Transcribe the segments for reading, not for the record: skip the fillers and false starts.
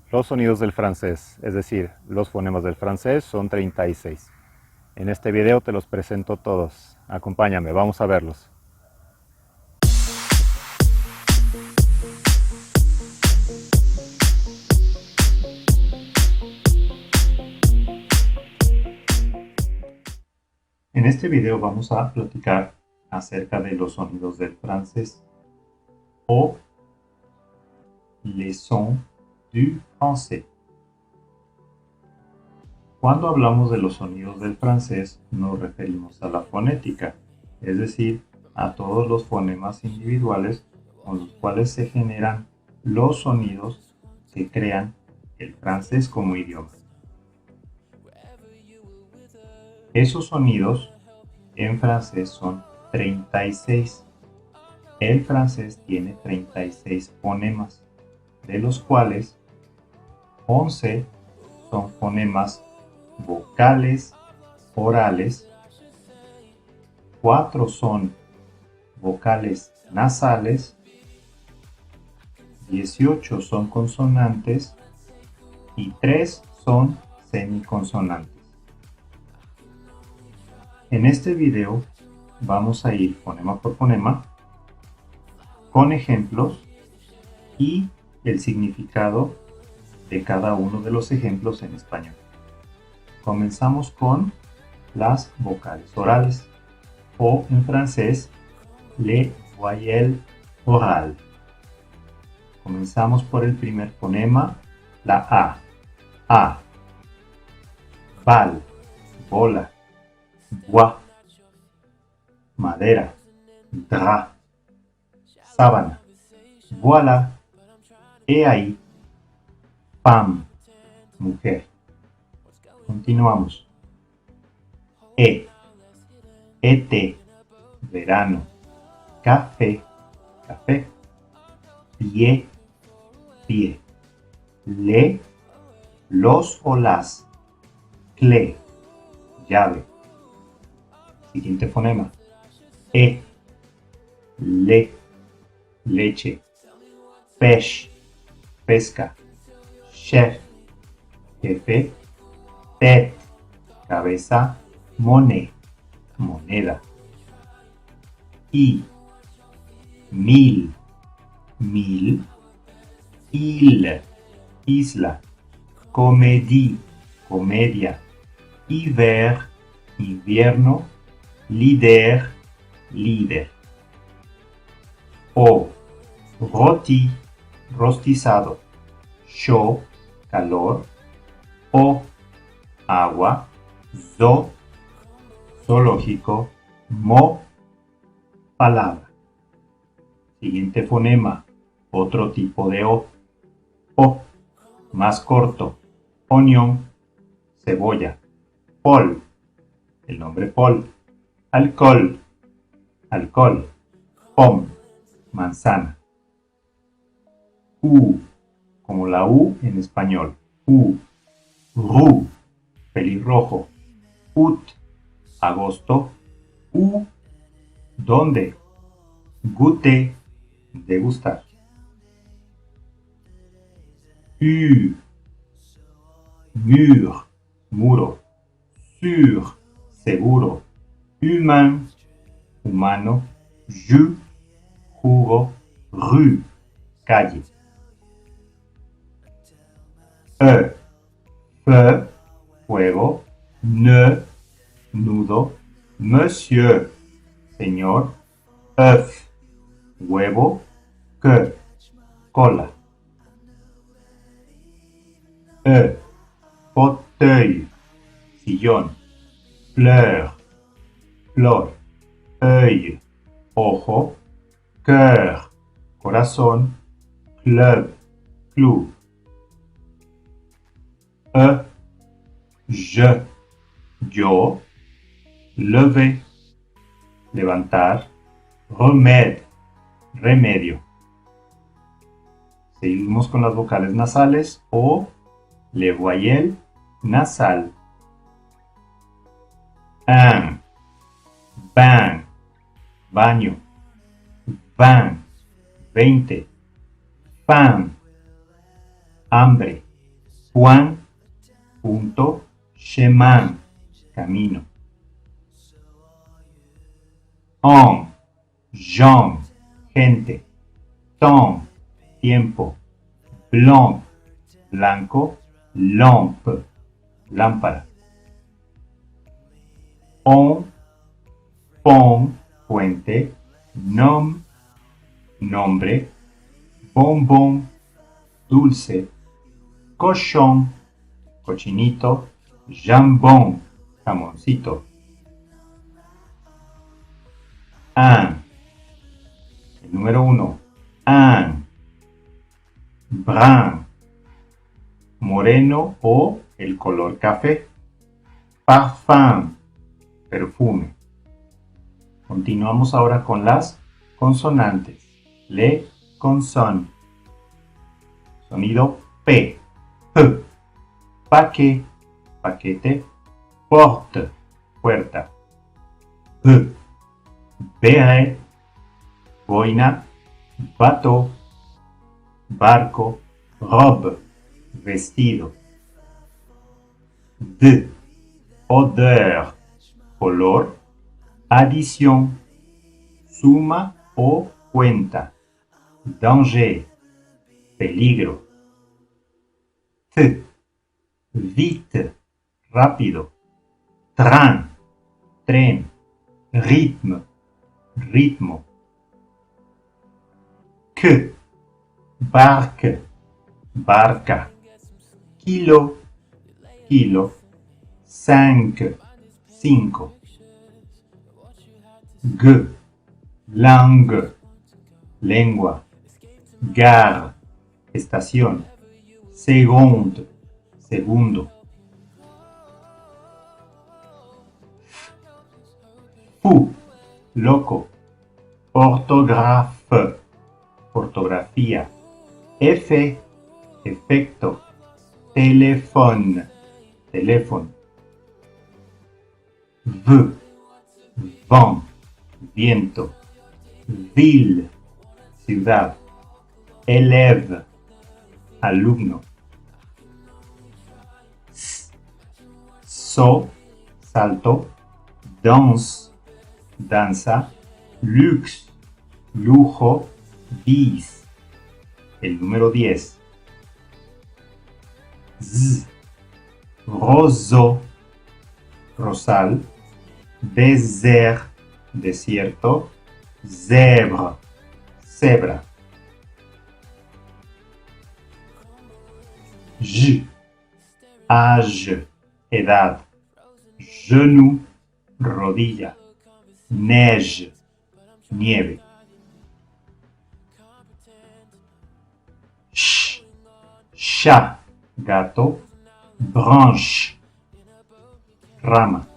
Los sonidos del francés, es decir, los fonemas del francés son 36. En este video te los presento todos. Acompáñame, vamos a verlos. En este video vamos a platicar acerca de los sonidos del francés o les sons du français. Cuando hablamos de los sonidos del francés nos referimos a la fonética, es decir, a todos los fonemas individuales con los cuales se generan los sonidos que crean el francés como idioma. Esos sonidos en francés son 36. El francés tiene 36 fonemas, de los cuales 11 son fonemas vocales orales, 4 son vocales nasales, 18 son consonantes y 3 son semiconsonantes. En este video vamos a ir fonema por fonema con ejemplos y el significado de cada uno de los ejemplos en español. Comenzamos con las vocales orales o en francés les voyelles orales. Comenzamos por el primer fonema, la A. A. Bal, bola. Bois, madera. Drap, sábana. Voilà, he ahí. Femme, mujer. Continuamos. Été, verano. Café, café. Pied, pie. Los o las. Clé, llave. Siguiente fonema. Leche. Pêche, pesca. Chef, jefe. Tête, cabeza. Monnaie, moneda. Mil, île, isla. Comédie, comedia. Hiver, invierno. Líder, líder. Roti, rostizado. Chaud, calor. Agua. Zoológico. Palabra. Siguiente fonema, otro tipo de O, más corto. Onión, cebolla. Paul, el nombre Paul. Alcohol, alcohol. Pomme, manzana. Como la U en español. Roux, pelirrojo. Août, agosto. ¿Dónde? Goûter, degustar. Mur, muro. Sûr, seguro. Humain, humano. Jus, jugo. Rue, calle. Feu, fuego. Nœud, nudo. Monsieur, señor. Œuf, huevo. Queue, cola. Fauteuil, sillón. Fleur, flor. Œil, ojo. Cœur, corazón. Club, club. Yo. Lever, levantar. Remède, remedio. Seguimos con las vocales nasales o le voyelles nasal. Bain, baño. 20, 20. Faim, hambre. point, punto, chemin, camino. Homme, jambe, gente. Temps, tiempo. Blanc, blanco. Lampe, lámpara. On, pont, puente. Nom, nombre. Bonbon, dulce. Cochon, cochinito. Jambon, jamoncito. Un, el número 1. Un, brun, moreno o el color café. Parfum, perfume. Continuamos ahora con las consonantes. Les consonnes. Sonido P. P. Paquet, paquete. Porte, puerta. B. Béret, boina. Bateau, barco. Robe, vestido. D. Odeur, color. Addition, suma o cuenta. Danger, peligro. T. Vite, rápido. Train, tren. Rythme, ritmo. Que, barque, barca. Kilo, kilo. 5, 5. G, langue, lengua. Gare, estación. Seconde, segundo. Fou, loco. Orthographe, ortografía. F, efecto. Téléphone, teléfono. V, vent, viento. Ville, ciudad. Élève, alumno. So, salto. Danse, danza. Luxe, lujo. 10, el número 10. Z, roseau, rosal. Désert, desierto. Zèbre, cebra. J, âge, edad. Genou, rodilla. Neige, nieve. Ch, chat, gato. Branche, rama.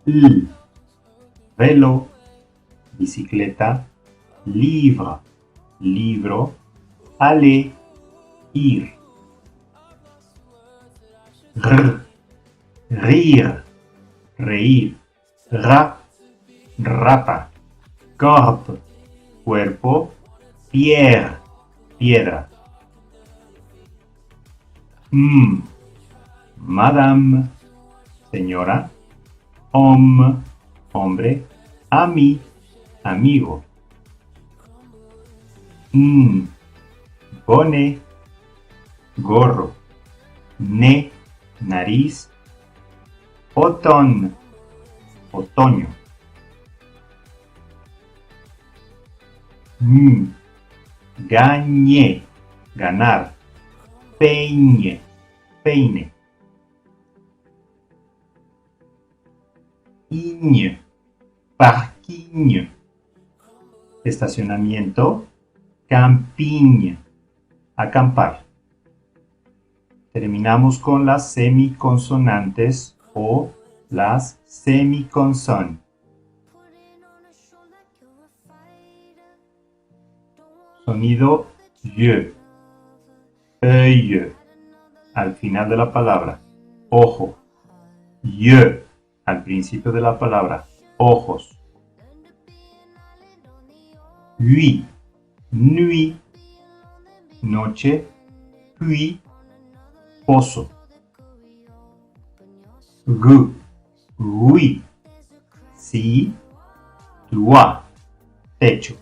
L, vélo, bicicleta. Livre, libro. Aller, ir. R, rire, reír. Ra, rata. Corps, cuerpo. Pierre, piedra. Madame, señora. Homme, hombre. Ami, amigo. Bonnet, gorro. Nez, nariz. Automne, otoño. Gagner, ganar. Peigne, peine. Igne, parking, estacionamiento. Camping, acampar. Terminamos con las semiconsonantes o las semiconsonnes. Sonido Y, œil, al final de la palabra, ojo. Y, al principio de la palabra, ojos. Huit, nuit, noche. puits, pozo. Gu, oui. Si, toit, techo.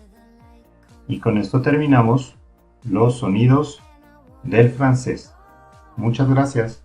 Y con esto terminamos los sonidos del francés. Muchas gracias.